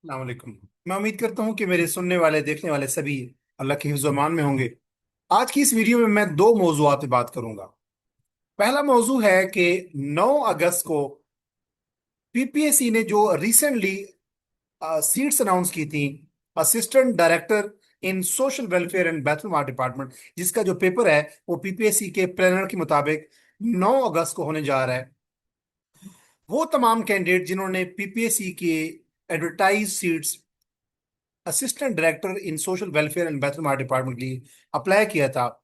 अस्सलाम वालेकुम। मैं उम्मीद करता हूँ कि मेरे सुनने वाले देखने वाले सभी अल्लाह के हिफ्ज़ अमान में होंगे। आज की इस वीडियो में मैं दो मौजूआत पे बात करूंगा। पहला मौजू है कि 9 अगस्त को पीपीएससी ने जो रिसेंटली सीट्स अनाउंस की थी, assistant director in social welfare and बैतुल माल डिपार्टमेंट, जिसका जो पेपर है वो पीपीएससी के प्लानर के मुताबिक 9 अगस्त को होने जा रहा है। वो तमाम कैंडिडेट जिन्होंने पीपीएससी के advertise seats assistant director in social welfare and welfare department के लिए अप्लाई किया था,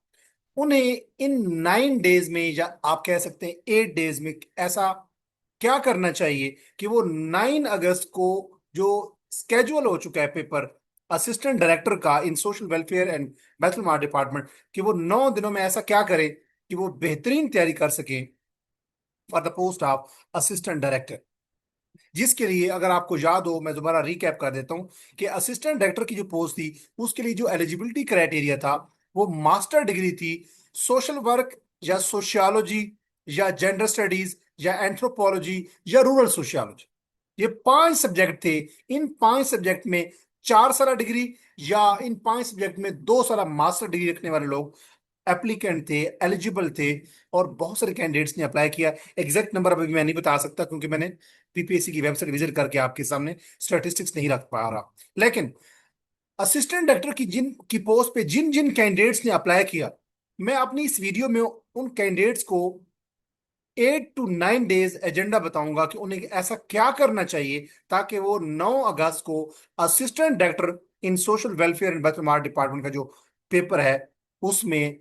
उन्हें इन 9 डेज में, या आप कह सकते हैं 8 डेज में, ऐसा क्या करना चाहिए कि वो 9 अगस्त को जो स्केड्यूल हो चुका है पेपर असिस्टेंट डायरेक्टर का in social welfare and welfare department, कि वो 9 दिनों में ऐसा क्या करे कि वो बेहतरीन तैयारी कर सके for the post of assistant director. जिसके लिए, अगर आपको याद हो, मैं दोबारा रिकैप कर देता हूं कि असिस्टेंट डायरेक्टर की जो पोस्ट थी उसके लिए जो एलिजिबिलिटी क्राइटेरिया था वो मास्टर डिग्री थी सोशल वर्क या सोशियोलॉजी या जेंडर स्टडीज या एंथ्रोपोलॉजी या रूरल सोशियोलॉजी। ये 5 सब्जेक्ट थे। इन 5 सब्जेक्ट में 4 साल डिग्री या इन 5 सब्जेक्ट में 2 साल मास्टर डिग्री रखने वाले लोग एप्लीकेंट थे, एलिजिबल थे। और बहुत सारे कैंडिडेट्स ने अप्लाई किया। एग्जैक्ट नंबर अभी मैं नहीं बता सकता क्योंकि मैंने पीपीएससी की वेबसाइट विजिट करके आपके सामने स्टैटिस्टिक्स नहीं रख पा रहा। लेकिन असिस्टेंट डायरेक्टर की जिन की पोस्ट पे जिन जिन कैंडिडेट्स ने अप्लाई किया, मैं अपनी इस वीडियो में उन कैंडिडेट्स को 8 to 9 डेज एजेंडा बताऊंगा कि उन्हें ऐसा क्या करना चाहिए ताकि वो 9 अगस्त को assistant director in social welfare and welfare department का जो पेपर है उसमें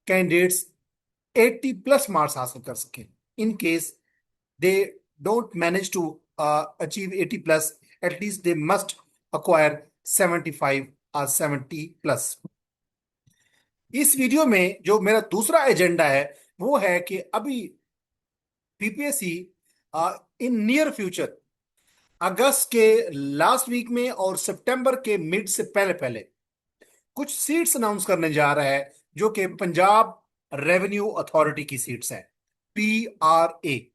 कैंडिडेट्स 80+ मार्क्स हासिल कर सकें। In case they don't manage to achieve 80+, at least they must acquire 75 और 70+। इस वीडियो में जो मेरा दूसरा एजेंडा है वो है कि अभी पीपीएससी इन नियर फ्यूचर, अगस्त के लास्ट वीक में और सितंबर के मिड से पहले पहले कुछ सीट्स अनाउंस करने जा रहा है जो कि पंजाब रेवेन्यू अथॉरिटी की सीट्स हैं, पीआरए।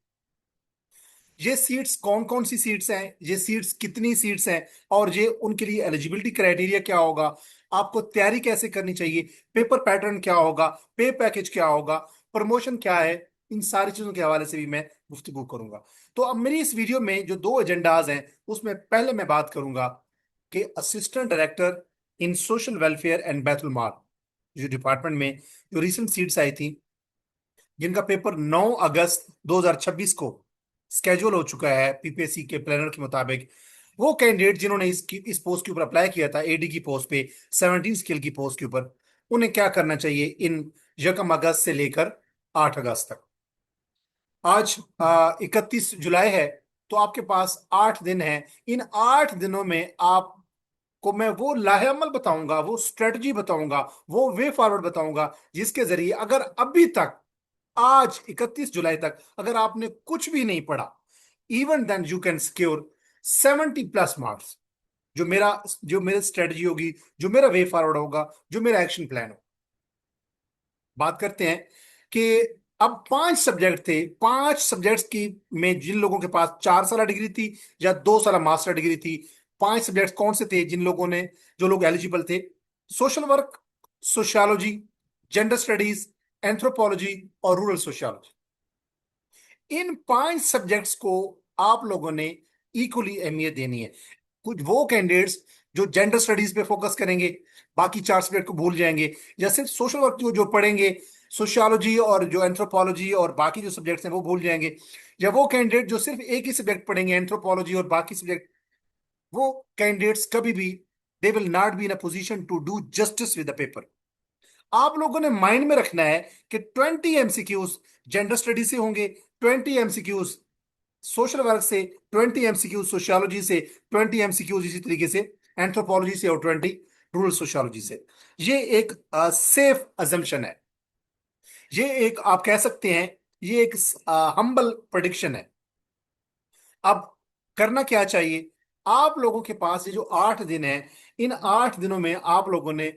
ये सीट्स कौन कौन सी सीट्स हैं, ये सीट्स कितनी सीट्स हैं, और ये उनके लिए एलिजिबिलिटी क्राइटेरिया क्या होगा, आपको तैयारी कैसे करनी चाहिए, पेपर पैटर्न क्या होगा, पे पैकेज क्या होगा, प्रमोशन क्या है, इन सारी चीजों के हवाले से भी मैं गुफ्तगू करूंगा। तो अब मेरी इस वीडियो में जो दो एजेंडाज हैं उसमें पहले मैं बात करूंगा कि assistant director in social welfare and बैतुल माल जो डिपार्टमेंट में जो रिसेंट सीट्स आई थी, जिनका पेपर 9 अगस्त 2026 को स्केड्यूल हो चुका है पीपीएससी के प्लानर के मुताबिक, वो कैंडिडेट जिन्होंने इस पोस्ट के ऊपर अप्लाई किया था, एडी की पोस्ट पे, 17 स्केल की पोस्ट के ऊपर, उन्हें क्या करना चाहिए इन 1 अगस्त से लेकर 8 अगस्त तक। आज 31 जुलाई है, तो आपके पास 8 दिन है। इन 8 दिनों में आपको मैं वो लाहेअमल बताऊंगा, वो स्ट्रेटजी बताऊंगा, वो वे फॉरवर्ड बताऊंगा जिसके जरिए अगर अभी तक, आज 31 जुलाई तक, अगर आपने कुछ भी नहीं पढ़ा, even then you can secure 70+ marks. जो मेरी स्ट्रेटजी होगी, जो मेरा वे फॉरवर्ड होगा, जो मेरा एक्शन प्लान हो। बात करते हैं कि अब 5 सब्जेक्ट थे, 5 सब्जेक्ट्स की में जिन लोगों के पास 4 साल डिग्री थी या 2 साल मास्टर डिग्री थी, 5 सब्जेक्ट्स कौन से थे जिन लोगों ने, जो लोग एलिजिबल थे? Social work, sociology, gender studies, anthropology और रूरल सोशियोलॉजी। इन 5 सब्जेक्ट्स को आप लोगों ने इक्वली अहमियत देनी है। कुछ वो कैंडिडेट्स जो जेंडर स्टडीज पे फोकस करेंगे, बाकी 4 सब्जेक्ट को भूल जाएंगे, या सिर्फ सोशल वर्क जो जो पढ़ेंगे, सोशियोलॉजी और जो एंथ्रोपोलॉजी और बाकी जो सब्जेक्ट्स हैं वो भूल जाएंगे, या वो कैंडिडेट जो सिर्फ एक ही सब्जेक्ट पढ़ेंगे, एंथ्रोपोलॉजी और बाकी सब्जेक्ट, वो कैंडिडेट्स कभी भी, they will not be in a position to do justice with the paper. आप लोगों ने माइंड में रखना है कि 20 एमसीक्यूज जेंडर स्टडी से होंगे, 20 एमसीक्यूज सोशल वर्क से, 20 एमसीक्यूज सोशियोलॉजी से, 20 एमसीक्यूज इसी तरीके से एंथ्रोपोलॉजी से, और 20 रूरल सोशियोलॉजी से। ये एक सेफ अजम्पशन है। ये एक, आप कह सकते हैं, ये एक हम्बल प्रेडिक्शन है। अब करना क्या चाहिए? आप लोगों के पास ये जो 8 दिन है, इन 8 दिनों में आप लोगों ने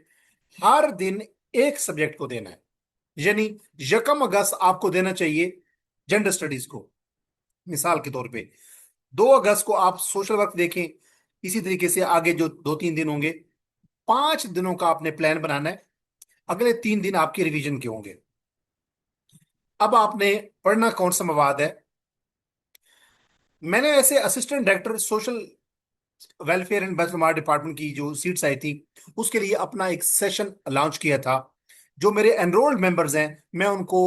हर दिन एक सब्जेक्ट को देना है। यानी 1 अगस्त आपको देना चाहिए जेंडर स्टडीज को, मिसाल के तौर पे 2 अगस्त को आप सोशल वर्क देखें, इसी तरीके से आगे जो 2-3 दिन होंगे, 5 दिनों का आपने प्लान बनाना है। अगले 3 दिन आपके रिवीजन के होंगे। अब आपने पढ़ना कौन सा मवाद है। मैंने ऐसे assistant director social welfare and welfare department की जो सीट्स आई थी, उसके लिए अपना एक सेशन लॉन्च किया था। जो मेरे एनरोल्ड मेंबर्स हैं, मैं उनको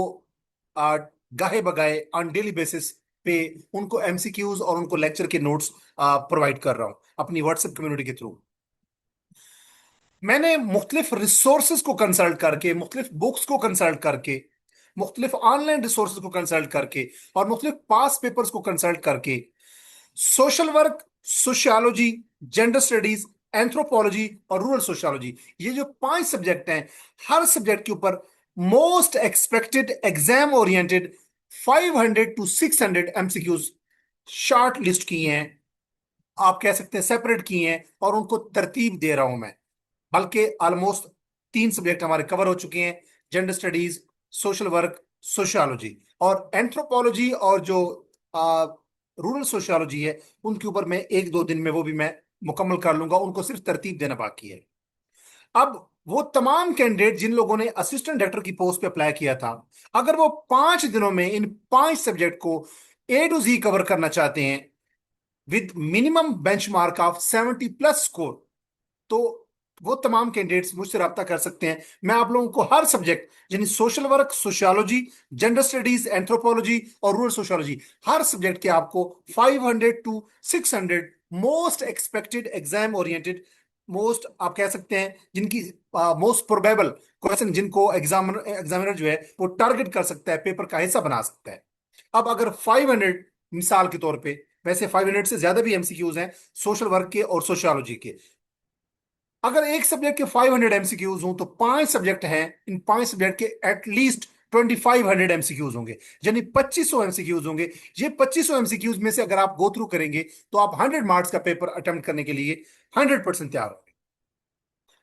आ, गाहे बगाए ऑन डेली बेसिस पे उनको एमसीक्यूज और उनको लेक्चर के नोट्स प्रोवाइड कर रहा हूँ अपनी व्हाट्सएप कम्युनिटी के थ्रू। मैंने मुख्तलिफ रिसोर्सेज को कंसल्ट करके, मुख्तलिफ बुक्स को कंसल्ट करके, मुख्तलिफ ऑनलाइन रिसोर्सेज को कंसल्ट करके और मुख्तलिफ पास पेपर्स को कंसल्ट करके social work, sociology, gender studies, anthropology और रूरल सोशियोलॉजी, ये जो 5 सब्जेक्ट हैं, हर सब्जेक्ट के ऊपर most expected exam oriented 500 to 600 MCQs short list किए हैं, आप कह सकते हैं सेपरेट किए हैं, और उनको तरतीब दे रहा हूं मैं। बल्कि ऑलमोस्ट 3 सब्जेक्ट हमारे कवर हो चुके हैं, gender studies, social work, sociology, और एंथ्रोपोलॉजी और जो रूरल सोशियोलॉजी है, उनके ऊपर मैं 1-2 दिन में वो भी मैं मुकम्मल कर लूंगा, उनको सिर्फ तरतीब देना बाकी है। अब वो तमाम कैंडिडेट जिन लोगों ने असिस्टेंट डायरेक्टर की पोस्ट पे अप्लाई किया था, अगर वो 5 दिनों में इन 5 सब्जेक्ट को A to Z कवर करना चाहते हैं with minimum benchmark of 70+ score, तो वो तमाम कैंडिडेट्स मुझसे रब्ता कर सकते हैं। मैं आप लोगों को हर सब्जेक्ट, यानी social work, sociology, gender studies, anthropology और रूरल सोशियोलॉजी, हर सब्जेक्ट के आपको 500 to 600 most expected exam oriented, most आप कह सकते हैं जिनकी मोस्ट प्रोबेबल क्वेश्चन, जिनको एग्जामिनर जो है वो टारगेट कर सकता है, पेपर का हिस्सा बना सकता है। अब अगर 500, मिसाल के तौर पे, वैसे 500 से ज्यादा भी एमसीक्यूज हैं सोशल वर्क के और सोशियोलॉजी के, अगर एक सब्जेक्ट के 500 एमसीक्यूज हों तो 5 सब्जेक्ट हैं, इन 5 सब्जेक्ट के एटलीस्ट 2500 एमसीक्यूज होंगे, यानी 2500 एमसीक्यूज होंगे। ये 2500 एमसीक्यूज में से अगर आप गो थ्रू करेंगे तो आप 100 मार्क्स का पेपर अटेम्प्ट करने के लिए 100% तैयार होंगे।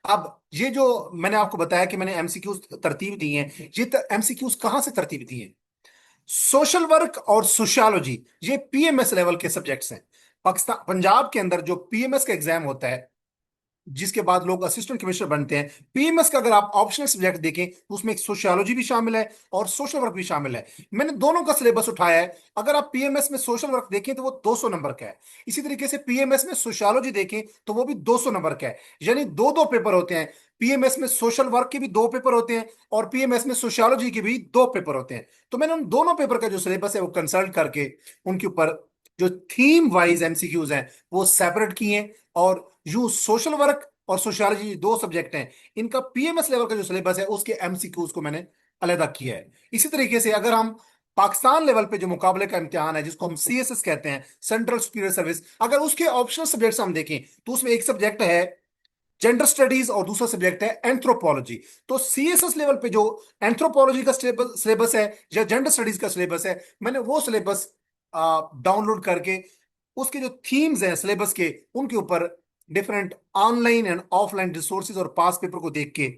अब ये जो मैंने आपको बताया कि मैंने एमसीक्यूज तरतीब दी हैं, ये एमसीक्यूज कहां से तरतीब दी हैं? सोशल वर्क और सोशियोलॉजी ये पीएमएस लेवल के सब्जेक्ट्स हैं। पाकिस्तान, पंजाब के अंदर जो पीएमएस का एग्जाम होता है, जिसके बाद लोग असिस्टेंट कमिश्नर बनते हैं, पीएमएस का अगर आप ऑप्शनल सब्जेक्ट देखें तो उसमें एक सोशियोलॉजी भी शामिल है और सोशल वर्क भी शामिल है। मैंने दोनों का सिलेबस उठाया है। अगर आप पीएमएस में सोशल वर्क देखें तो वो 200 नंबर का है। इसी तरीके से पीएमएस में सोशियोलॉजी देखें तो वो भी 200 नंबर का है। यानी दो दो पेपर होते हैं। पीएमएस में सोशल वर्क के भी 2 पेपर होते हैं और पीएमएस में सोशियोलॉजी के भी 2 पेपर होते हैं। तो मैंने उन दोनों पेपर का जो सिलेबस है वो कंसल्ट करके उनके ऊपर जो थीम वाइज एमसीक्यूज हैं वो सेपरेट किए हैं। और यू सोशल वर्क और सोशियोलॉजी 2 सब्जेक्ट हैं, इनका पीएमएस लेवल का जो सिलेबस है उसके एमसीक्यूज को मैंने अलग किया है। इसी तरीके से अगर हम पाकिस्तान लेवल पे जो मुकाबले का इम्तिहान है, जिसको हम सीएसएस कहते हैं, सेंट्रल सुपीरियर सर्विस, अगर उसके ऑप्शनल सब्जेक्ट्स हम देखें तो उसमें एक सब्जेक्ट है जेंडर स्टडीज और दूसरा सब्जेक्ट है एंथ्रोपोलॉजी। तो सीएसएस लेवल पे जो एंथ्रोपोलॉजी का सिलेबस है या जेंडर स्टडीज का सिलेबस है, मैंने वो सिलेबस डाउनलोड करके उसके जो थीम्स हैं सिलेबस के, उनके ऊपर different online and offline resources और पास पेपर को देख के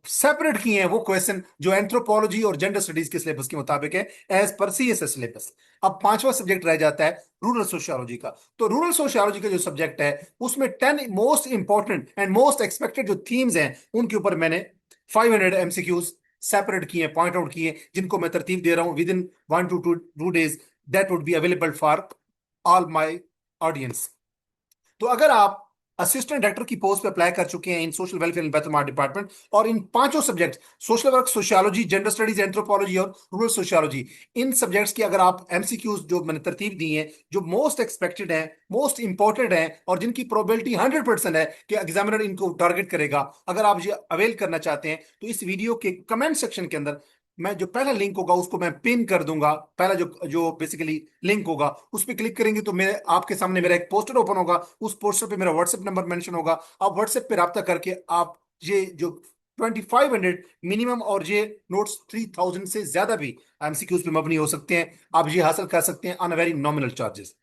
सेपरेट किए हैं वो क्वेश्चन जो एंथ्रोपोलॉजी और जेंडर स्टडीज के सिलेबस के मुताबिक है, एज पर सीएसएस सिलेबस। अब पांचवा सब्जेक्ट रह जाता है रूरल सोशियोलॉजी का। तो रूरल सोशियोलॉजी का जो सब्जेक्ट है उसमें 10 most important and most expected जो थीम्स हैं, उनके ऊपर मैंने 500 एमसीक्यूज सेपरेट किए, पॉइंट आउट किए, जिनको मैं तरतीब दे रहा हूं within 1 to 2 days, that would be available for all my audience. तो अगर आप असिस्टेंट डायरेक्टर की पोस्ट पे अप्लाई कर चुके हैं in social welfare and welfare department, और इन पांचों subject social work, sociology, gender studies, anthropology और रूरल सोशियोलॉजी, इन सब्जेक्ट्स की अगर आप एमसीक्यूज जो मैंने तरतीब दी हैं, जो मोस्ट एक्सपेक्टेड हैं, मोस्ट इंपॉर्टेंट हैं और जिनकी प्रोबेबिलिटी 100% है कि एग्जामिनर इनको टारगेट करेगा, अगर आप ये अवेल करना चाहते हैं तो इस वीडियो के कमेंट सेक्शन के अंदर मैं जो पहला लिंक होगा उसको मैं पिन कर दूंगा। पहला जो जो बेसिकली लिंक होगा उस पर क्लिक करेंगे तो मेरे आपके सामने मेरा एक पोस्टर ओपन होगा। उस पोस्टर पे मेरा व्हाट्सएप नंबर मेंशन होगा। आप व्हाट्सएप पे रब्ता करके आप ये जो 2500 मिनिमम और ये नोट्स 3000 से ज्यादा भी एमसीक्यूज पे मबनी हो सकते हैं, आप ये हासिल कर सकते हैं on a very nominal charges.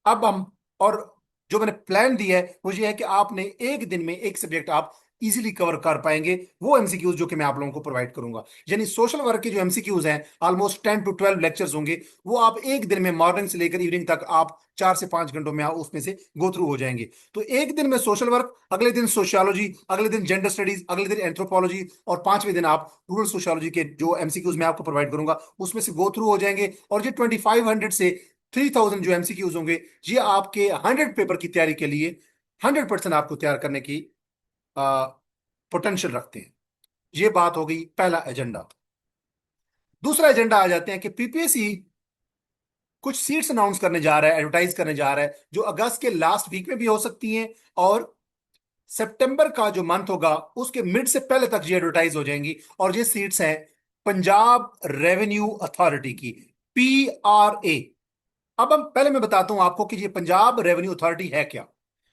अब हम, और जो मैंने प्लान दिया है वो ये है कि आपने एक दिन में एक सब्जेक्ट आप इजीली कवर कर पाएंगे वो एमसीक्यूज जो कि मैं आप लोगों को प्रोवाइड करूंगा। यानी सोशल वर्क के जो एमसीक्यूज हैं ऑलमोस्ट 10 to 12 लेक्चर्स होंगे, वो आप एक दिन में मॉर्निंग से लेकर इवनिंग तक आप 4 से 5 घंटों में आप उसमें से गो थ्रू हो जाएंगे। तो एक दिन में सोशल वर्क, अगले दिन सोशियोलॉजी, अगले दिन जेंडर स्टडीज, अगले दिन एंथ्रोपोलॉजी, और पांचवें दिन आप रूरल सोशियोलॉजी के जो एमसीक्यूज मैं आपको प्रोवाइड करूंगा उसमें से गो थ्रू हो जाएंगे। और ये 2500 से 3000 जो एमसीक्यूज होंगे, ये आपके 100 पेपर की तैयारी के लिए 100% आपको तैयार करने की पोटेंशियल रखते हैं। ये बात हो गई पहला एजेंडा। दूसरा एजेंडा आ जाते हैं कि पीपीएससी कुछ सीट्स अनाउंस करने जा रहा है, एडवर्टाइज करने जा रहा है, जो अगस्त के लास्ट वीक में भी हो सकती हैं और सितंबर का जो मंथ होगा उसके मिड से पहले तक ये एडवर्टाइज हो जाएंगी। और ये सीट्स हैं पंजाब रेवेन्यू अथॉरिटी की, PRA। अब हम पहले मैं बताता हूं आपको कि ये पंजाब रेवेन्यू अथॉरिटी है क्या,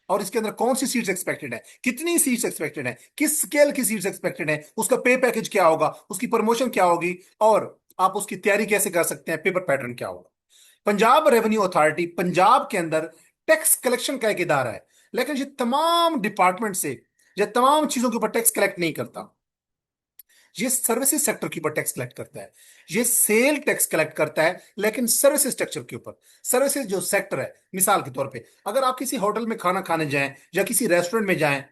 और इसके अंदर कौन सी सीट्स एक्सपेक्टेड है, कितनी सीट्स एक्सपेक्टेड है, किस स्केल की सीट्स एक्सपेक्टेड है, उसका पे पैकेज क्या होगा, उसकी प्रमोशन क्या होगी, और आप उसकी तैयारी कैसे कर सकते हैं, पेपर पैटर्न क्या होगा। पंजाब रेवेन्यू अथॉरिटी पंजाब के अंदर टैक्स कलेक्शन का एक इदारा है, लेकिन ये तमाम डिपार्टमेंट से ये तमाम चीजों के ऊपर टैक्स कलेक्ट नहीं करता। ये सर्विसेज सेक्टर के ऊपर टैक्स कलेक्ट करता है। ये सेल टैक्स कलेक्ट करता है लेकिन सर्विसेज स्ट्रक्चर के ऊपर। सर्विसेज जो सेक्टर है, मिसाल के तौर पे अगर आप किसी होटल में खाना खाने जाएं या किसी रेस्टोरेंट में जाएं,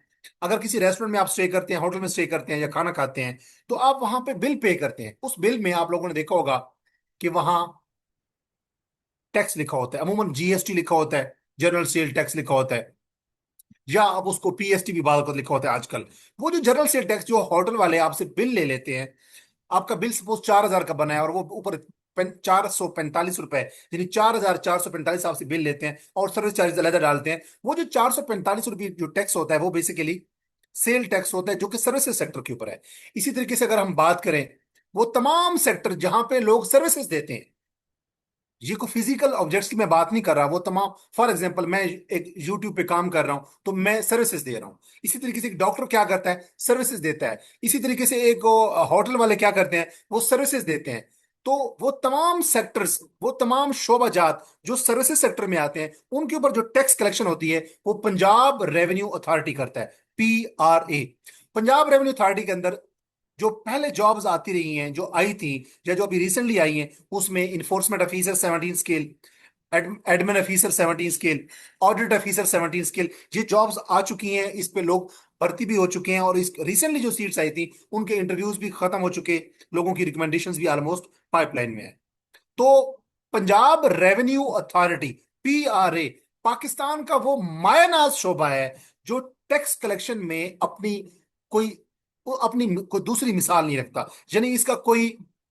अगर किसी रेस्टोरेंट में आप स्टे करते हैं, होटल में स्टे करते हैं या खाना खाते हैं, तो आप वहां पे बिल पे करते हैं। उस बिल में आप लोगों ने देखा होगा कि वहां टैक्स लिखा होता है, अमूमन GST लिखा होता है, जनरल सेल टैक्स लिखा होता है, या आप उसको PST भी बात कर लिखा होता है आजकल। वो जो जनरल सेल टैक्स जो होटल वाले आपसे बिल ले लेते हैं, आपका बिल सपोज 4000 का बना है और वो ऊपर 445 रुपए, यानी 4445 आपसे बिल लेते हैं और सर्विस चार्ज अलग डालते हैं। वो जो 445 रुपये जो टैक्स होता है वो बेसिकली सेल टैक्स होता है जो कि सर्विसेज सेक्टर के ऊपर है। इसी तरीके से अगर हम बात करें, वो तमाम सेक्टर जहां पे लोग सर्विसेज देते हैं, ये को फिजिकल ऑब्जेक्ट्स की मैं बात नहीं कर रहा, वो तमाम, फॉर एग्जांपल मैं एक यूट्यूब पे काम कर रहा हूं तो मैं सर्विसेज दे रहा हूं। इसी तरीके से एक डॉक्टर क्या करता है, सर्विसेज देता है। इसी तरीके से एक होटल वाले क्या करते हैं, वो सर्विसेज देते हैं। तो वो तमाम सेक्टर्स, वो तमाम शोबाजात जो सर्विसेज सेक्टर में आते हैं, उनके ऊपर जो टैक्स कलेक्शन होती है वो पंजाब रेवेन्यू अथॉरिटी करता है, PRA। पंजाब रेवेन्यू अथॉरिटी के अंदर जो पहले जॉब्स आती रही हैं, जो आई थी या जो अभी रिसेंटली आई हैं, उसमें enforcement officer 17 scale, admin officer 17 scale, audit officer 17 scale, ये जॉब्स आ चुकी हैं। इस पे लोग भर्ती भी हो चुके हैं और इस रिसेंटली जो सीट्स आई थी उनके इंटरव्यूज भी खत्म हो चुके, लोगों की रिकमेंडेशंस भी ऑलमोस्ट पाइपलाइन में है। तो Punjab revenue authority, PRA, Pakistan का वो मायानाज शोबा है जो टैक्स कलेक्शन में अपनी कोई कोई दूसरी मिसाल नहीं रखता। यानी इसका कोई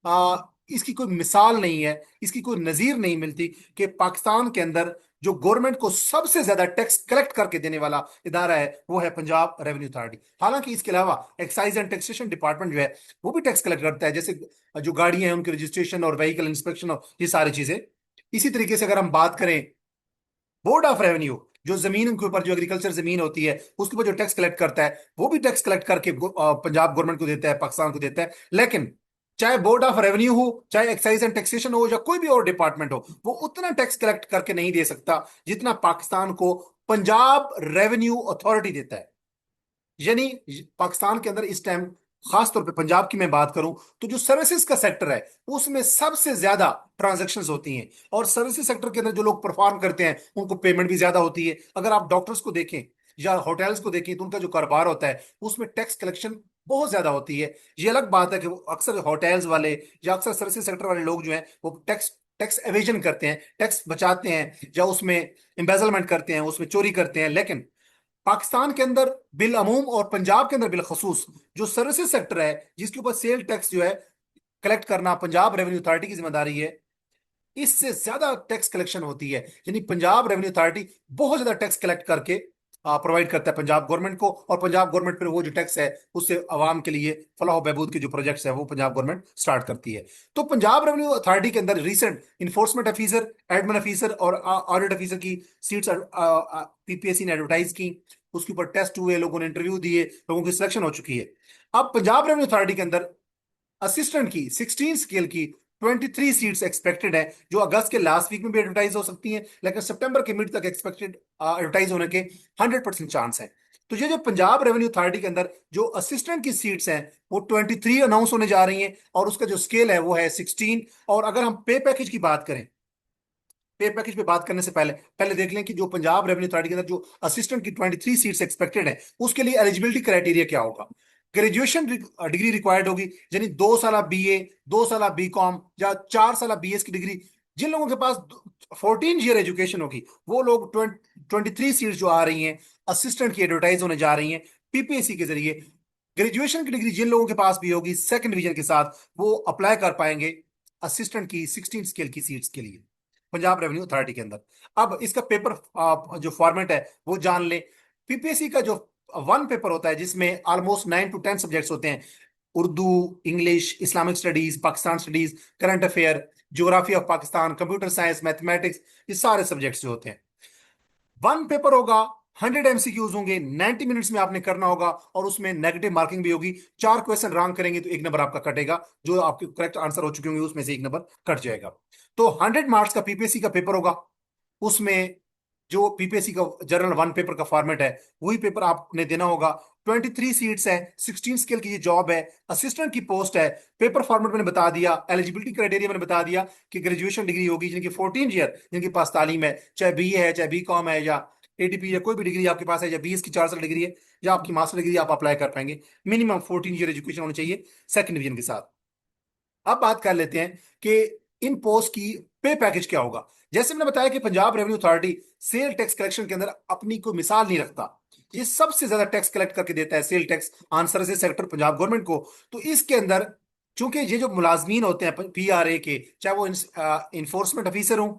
आ, इसकी कोई मिसाल नहीं है, इसकी कोई नजीर नहीं मिलती कि पाकिस्तान के अंदर जो गवर्नमेंट को सबसे ज्यादा टैक्स कलेक्ट करके देने वाला इदारा है वो है पंजाब रेवेन्यू अथॉरिटी। हालांकि इसके अलावा एक्साइज एंड टैक्सेशन डिपार्टमेंट जो है वो भी टैक्स कलेक्ट करता है, जैसे जो गाड़ियां हैं उनके रजिस्ट्रेशन और व्हीकल इंस्पेक्शन और ये सारी चीजें। इसी तरीके से अगर हम बात करें बोर्ड ऑफ रेवेन्यू, जो जमीन के ऊपर जो एग्रीकल्चर जमीन होती है उसके ऊपर जो टैक्स कलेक्ट करता है, वो भी टैक्स कलेक्ट करके पंजाब गवर्नमेंट को देता है, पाकिस्तान को देता है। लेकिन चाहे बोर्ड ऑफ रेवेन्यू हो, चाहे एक्साइज एंड टैक्सेशन हो, या कोई भी और डिपार्टमेंट हो, वो उतना टैक्स कलेक्ट करके नहीं दे सकता जितना पाकिस्तान को पंजाब रेवेन्यू अथॉरिटी देता है। यानी पाकिस्तान के अंदर इस टाइम, खास तौर पे पंजाब की मैं बात करूं, तो जो सर्विसेज का सेक्टर है उसमें सबसे ज्यादा ट्रांजैक्शंस होती हैं, और सर्विसेज सेक्टर के अंदर जो लोग परफॉर्म करते हैं उनको पेमेंट भी ज्यादा होती है। अगर आप डॉक्टर्स को देखें या होटल्स को देखें तो उनका जो कारोबार होता है उसमें टैक्स कलेक्शन बहुत ज्यादा होती है। ये अलग बात है कि वो अक्सर होटल्स वाले या अक्सर सर्विसेज सेक्टर वाले लोग जो हैं वो टैक्स टैक्स एवेजन करते हैं, टैक्स बचाते हैं, या उसमें एम्बेजलमेंट करते हैं, उसमें चोरी करते हैं। लेकिन पाकिस्तान के अंदर बिल अमूम और पंजाब के अंदर बिल खसूस जो सर्विसेज सेक्टर है, जिसके ऊपर सेल टैक्स जो है कलेक्ट करना पंजाब रेवेन्यू अथॉरिटी की जिम्मेदारी है, इससे ज्यादा टैक्स कलेक्शन होती है। यानी पंजाब रेवेन्यू अथॉरिटी बहुत ज्यादा टैक्स कलेक्ट करके प्रोवाइड करता है पंजाब गवर्नमेंट को, और पंजाब गवर्नमेंट फिर वो जो टैक्स है उससे अवाम के लिए फलाह बहबूद के जो प्रोजेक्ट्स है वो पंजाब गवर्नमेंट स्टार्ट करती है। तो पंजाब रेवेन्यू अथॉरिटी के अंदर recent enforcement officer, admin officer और ऑडिट ऑफिसर की सीट्स PPSC ने एडवर्टाइज की, उसके ऊपर टेस्ट हुए, लोगों ने इंटरव्यू दिए, लोगों की सिलेक्शन हो चुकी है। अब पंजाब रेवेन्यू अथॉरिटी के अंदर असिस्टेंट की 16 स्केल की 23 सीट्स एक्सपेक्टेड है, जो अगस्त के लास्ट वीक में भी एडवर्टाइज हो सकती हैं, लेकिन सितंबर के मिड तक एक्सपेक्टेड एडवर्टाइज होने के 100% चांस है। तो ये जो पंजाब रेवेन्यू अथॉरिटी के अंदर जो असिस्टेंट की सीट्स हैं वो 23 अनाउंस होने जा रही हैं, और उसका जो स्केल है वो है 16। और अगर हम पे पैकेज की बात करें, पे पैकेज पे बात करने से पहले पहले देख लें कि जो पंजाब रेवेन्यू अथॉरिटी के अंदर जो असिस्टेंट की 23 सीट्स एक्सपेक्टेड है, उसके लिए एलिजिबिलिटी क्राइटेरिया क्या होगा। ग्रेजुएशन डिग्री रिक्वायर्ड होगी, यानी 2 साल बीए, 2 साल बीकॉम या 4 साल बीएस की डिग्री। जिन लोगों के पास 14 ईयर एजुकेशन होगी वो लोग 23 सीट्स जो आ रही हैं असिस्टेंट की एडवर्टाइज होने जा रही हैं पीपीएससी के जरिए। ग्रेजुएशन की डिग्री जिन लोगों के पास भी होगी सेकंड डिवीजन के साथ, वो अप्लाई कर पाएंगे असिस्टेंट की 16 स्केल की सीट्स के लिए पंजाब रेवेन्यू अथॉरिटी के अंदर। अब इसका पेपर जो फॉर्मेट है वो जान ले। पीपीएससी का जो वन पेपर होता है जिसमें ऑलमोस्ट 9 to 10 सब्जेक्ट्स होते हैं, Urdu, English, Islamic studies, Pakistan studies, current affair, geography of Pakistan, computer science, mathematics, ये सारे सब्जेक्ट्स जो होते हैं। वन पेपर होगा, 100 एमसीक्यूज होंगे, 90 मिनट्स में आपने करना होगा, और उसमें नेगेटिव मार्किंग भी होगी। 4 क्वेश्चन रॉन्ग करेंगे तो 1 नंबर आपका कटेगा, जो आपके करेक्ट आंसर हो चुके होंगे उसमें से 1 नंबर कट जाएगा। तो 100 मार्क्स का पीपीएससी का पेपर होगा। उसमें जो पीपीएससी का जनरल वन पेपर का फॉर्मेट है वही पेपर आपने देना होगा। 23 सीट्स है, 16 स्केल की ये जॉब है, असिस्टेंट की पोस्ट है। पेपर फॉर्मेट मैंने बता दिया, एलिजिबिलिटी क्राइटेरिया मैंने बता दिया कि ग्रेजुएशन डिग्री होगी जिनकी 14 ईयर जिनके पास तालीम है, चाहे बीए है, चाहे बीकॉम है, या एडीपी या कोई भी डिग्री आपके पास है, या बीएस की 4 साल डिग्री है, या आपकी मास्टर डिग्री, आप अप्लाई कर पाएंगे। मिनिमम 14 ईयर एजुकेशन होनी चाहिए सेकंड डिवीजन के साथ। अब बात कर लेते हैं कि इन पोस्ट की पे पैकेज क्या होगा। जैसे मैंने बताया कि Punjab revenue authority sale tax collection के अंदर अपनी कोई मिसाल नहीं रखता, ये सबसे ज्यादा टैक्स कलेक्ट करके देता है sale tax on services sector Punjab government को। तो इसके अंदर चूंकि ये जो मुलाजमीन होते हैं पीआरए के, चाहे वो इन्फोर्समेंट ऑफिसर हों,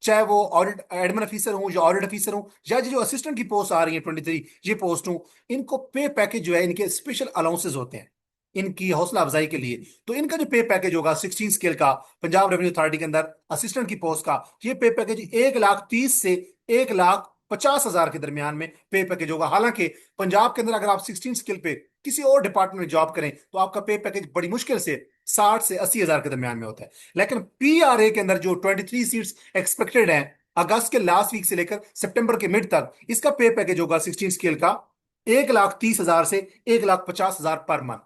चाहे वो ऑडिट एडमिन ऑफिसर हूं, या ऑडिट ऑफिसर हूं, या ये जो असिस्टेंट की पोस्ट आ रही है 23 ये पोस्ट हूं, इनको पे पैकेज जो है इनके स्पेशल अलाउंसेस होते हैं इनकी हौसला अफजाई के लिए। तो इनका जो पे पैकेज होगा 16 स्केल का पंजाब रेवेन्यू अथॉरिटी के अंदर असिस्टेंट की पोस्ट का, ये पे पैकेज 1,30,000 से 1,50,000 के दरमियान में पे पैकेज होगा। हालांकि पंजाब के अंदर अगर आप 16 स्केल पे किसी और डिपार्टमेंट में जॉब करें तो आपका पे पैकेज बड़ी मुश्किल से 60 से 80 हजार के दरमियान में होता है। लेकिन पीआरए के अंदर जो 23 सीट्स एक्सपेक्टेड हैं अगस्त के लास्ट वीक से लेकर सितंबर के मिड तक, इसका पे पैकेज होगा 16 स्केल का 1,30,000 से 1,50,000 पर मंथ।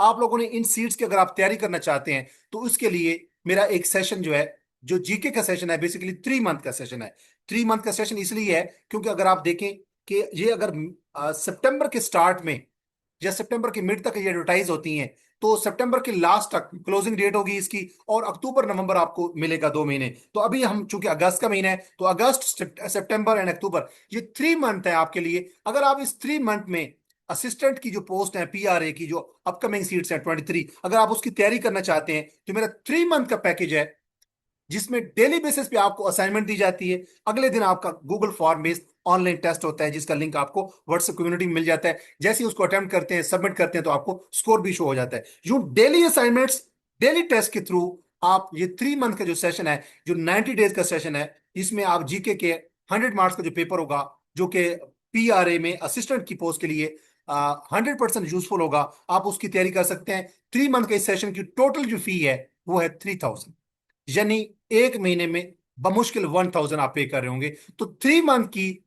आप लोगों ने इन सीट्स की अगर आप तैयारी करना चाहते हैं तो उसके लिए मेरा एक सेशन जो है, जो जीके का सेशन है, बेसिकली 3 मंथ का सेशन है। 3 मंथ का सेशन इसलिए है क्योंकि अगर आप देखें कि ये अगर सितंबर के स्टार्ट में या सितंबर के मिड तक ये एडवर्टाइज होती हैं, तो सितंबर के लास्ट तक क्लोजिंग डेट होगी इसकी, और अक्टूबर नवंबर आपको मिलेगा 2 महीने। तो अभी हम चूंकि अगस्त का महीना है तो अगस्त सितंबर एंड अक्टूबर, ये 3 मंथ है आपके लिए। अगर आप इस 3 मंथ में असिस्टेंट की जो पोस्ट है पीआरए की जो अपकमिंग सीट्स है 23, अगर आप उसकी तैयारी करना चाहते हैं तो मेरा 3 मंथ का पैकेज है जिसमें डेली बेसिस पे आपको असाइनमेंट दी जाती है। अगले दिन आपका Google form based online test होता है जिसका लिंक आपको व्हाट्सएप कम्युनिटी में मिल जाता है। जैसे ही उसको अटेम्प्ट करते हैं, सबमिट करते हैं, तो आपको स्कोर भी शो हो जाता है। यूं डेली असाइनमेंट्स, डेली टेस्ट के थ्रू आप ये 3 मंथ का जो सेशन है, जो 90 डेज का सेशन है, इसमें आप जीके के 100 मार्क्स का जो पेपर होगा जो कि पीआरए में असिस्टेंट की पोस्ट के लिए 100% यूजफुल होगा, आप उसकी तैयारी कर सकते हैं। 3 मंथ के इस सेशन की टोटल जो फी है वो है 3,000, यानी एक महीने में बमुश्किल 1,000 आप पे कर रहे होंगे। तो 3 मंथ की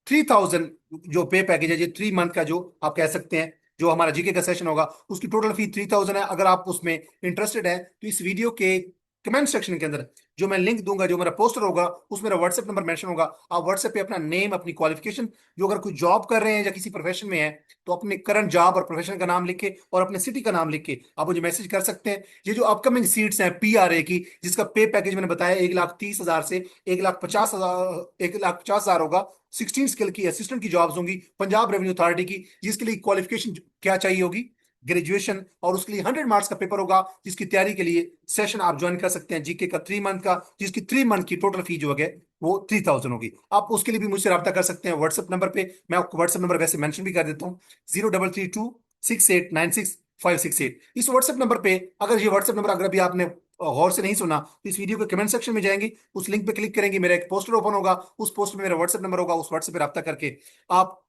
3,000 जो पे पैकेज है, ये 3 मंथ का जो आप कह सकते हैं जो हमारा जीके का सेशन होगा उसकी टोटल फी 3,000 है। अगर आप उसमें इंटरेस्टेड है तो इस वीडियो के कमेंट सेक्शन के अंदर जो मैं लिंक दूंगा, जो मेरा पोस्टर होगा, उस मेरा व्हाट्सएप नंबर मेंशन होगा। आप व्हाट्सएप पे अपना नेम, अपनी क्वालिफिकेशन, जो अगर कोई जॉब कर रहे हैं या किसी प्रोफेशन में है तो अपने करंट जॉब और प्रोफेशन का नाम लिख के और अपने सिटी का नाम लिख के आप मुझे मैसेज कर सकते हैं। ये जो अपकमिंग सीट्स हैं पीआरए की, जिसका पे पैकेज मैंने बताया 1,30,000 से 1,50,000 होगा, 16 स्किल की असिस्टेंट की जॉब्स होंगी पंजाब रेवेन्यू अथॉरिटी की, जिसके लिए क्वालिफिकेशन क्या चाहिए होगी, ग्रेजुएशन, और उसके लिए 100 मार्क्स का पेपर होगा जिसकी तैयारी के लिए सेशन आप ज्वाइन कर सकते हैं जीके का 3 मंथ का, जिसकी 3 मंथ की टोटल फी जो है वो 3,000 होगी। आप उसके लिए भी मुझसे रब्ता कर सकते हैं व्हाट्सएप नंबर पे। मैं आपको व्हाट्सएप नंबर वैसे मेंशन भी कर देता हूँ, 03326896 568। इस व्हाट्सएप नंबर पे, अगर ये व्हाट्सएप नंबर अगर अभी आपने गौर से नहीं सुना तो इस वीडियो के कमेंट सेक्शन में जाएंगे, उस लिंक पे क्लिक करेंगे, मेरा एक पोस्टर ओपन होगा, उस पोस्ट में मेरा व्हाट्सएप नंबर होगा, उस व्हाट्सएप पे रब्ता करके आप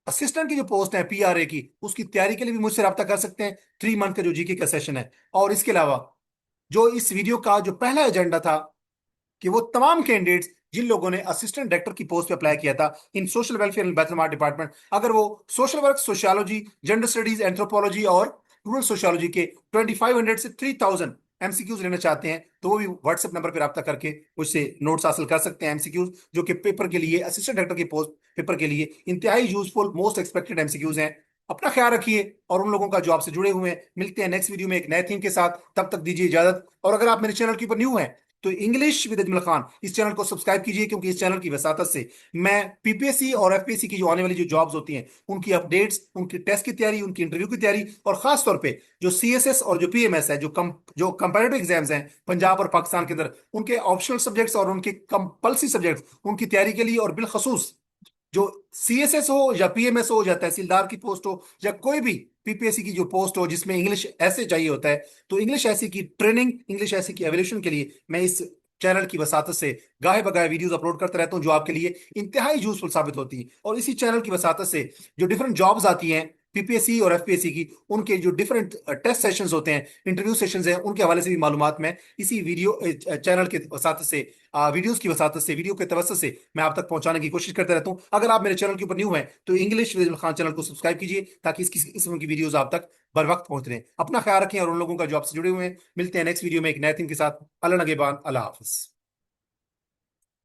असिस्टेंट की जो पोस्ट है पीआरए की उसकी तैयारी के लिए भी मुझसे रब्ता कर सकते हैं। 3 मंथ का जो जीके का सेशन है। और इसके अलावा जो इस वीडियो का जो पहला एजेंडा था कि वो तमाम कैंडिडेट्स जिन लोगों ने असिस्टेंट डायरेक्टर की पोस्ट पे अप्लाई किया था in social welfare and bachelor department, अगर वो social work, sociology, gender studies, anthropology और रूरल सोशियोलॉजी के 2500 से 3000 एमसीक्यूज लेना चाहते हैं, तो वो भी व्हाट्सएप नंबर पर रब्ता करके मुझसे नोट्स हासिल कर सकते हैं। एमसीक्यूज जो कि पेपर के लिए, असिस्टेंट डायरेक्टर की पोस्ट पेपर के लिए इंतहाई यूजफुल, मोस्ट एक्सपेक्टेड एमसीक्यूज हैं। अपना ख्याल रखिए और उन लोगों का जो आपसे जुड़े हुए हैं, मिलते हैं नेक्स्ट वीडियो में एक नए थीम के साथ। तब तक दीजिए इजाजत। और अगर आप मेरे चैनल के ऊपर न्यू हैं तो इंग्लिश विद अजमल खान इस चैनल को सब्सक्राइब कीजिए, क्योंकि इस चैनल की वसातत से मैं पीपीएससी और एफपीएससी की जो आने वाली जो जॉब्स होती हैं उनकी अपडेट्स, उनकी टेस्ट की तैयारी, उनकी इंटरव्यू की तैयारी, और खास तौर पे जो सीएसएस और जो पीएमएस है, जो कंपैरेटिव एग्जाम्स हैं पंजाब और पाकिस्तान के अंदर, उनके ऑप्शनल सब्जेक्ट्स और उनके कंपल्सरी सब्जेक्ट्स, उनकी तैयारी के लिए, और बिलखसूस जो सीएसएस हो या पीएमएस हो या तहसीलदार की पोस्ट हो या कोई भी पीपीएससी की जो पोस्ट हो जिसमें इंग्लिश ऐसे चाहिए होता है, तो इंग्लिश ऐसी की ट्रेनिंग, इंग्लिश ऐसी की एवोल्यूशन के लिए मैं इस चैनल की वसातत से गाहे बगाहे वीडियोस अपलोड करता रहता हूं, जो आपके लिए इंतहाई यूजफुल साबित होती हैं। और इसी चैनल की वसातत से जो डिफरेंट जॉब्स आती हैं पीपीएससी और एफपीएससी की, उनके जो डिफरेंट टेस्ट सेशंस होते हैं, इंटरव्यू सेशंस हैं, उनके हवाले से भी मालूमात मैं इसी वीडियो चैनल के वसातत से, वीडियोस की वसातत से, वीडियो के तवसत से मैं आप तक पहुंचाने की कोशिश करता रहता हूं। अगर आप मेरे चैनल के ऊपर न्यू हैं तो इंग्लिश विद खान चैनल को सब्सक्राइब कीजिए, ताकि इसकी इस किस्म की वीडियोस आप तक बर वक्त पहुंच रहे हैं। अपना ख्याल रखें और उन लोगों का जो आपसे जुड़े हुए हैं, मिलते हैं नेक्स्ट वीडियो में एक नए थीम के साथ। अल्लाह नगेबान, अल्लाह हाफिज।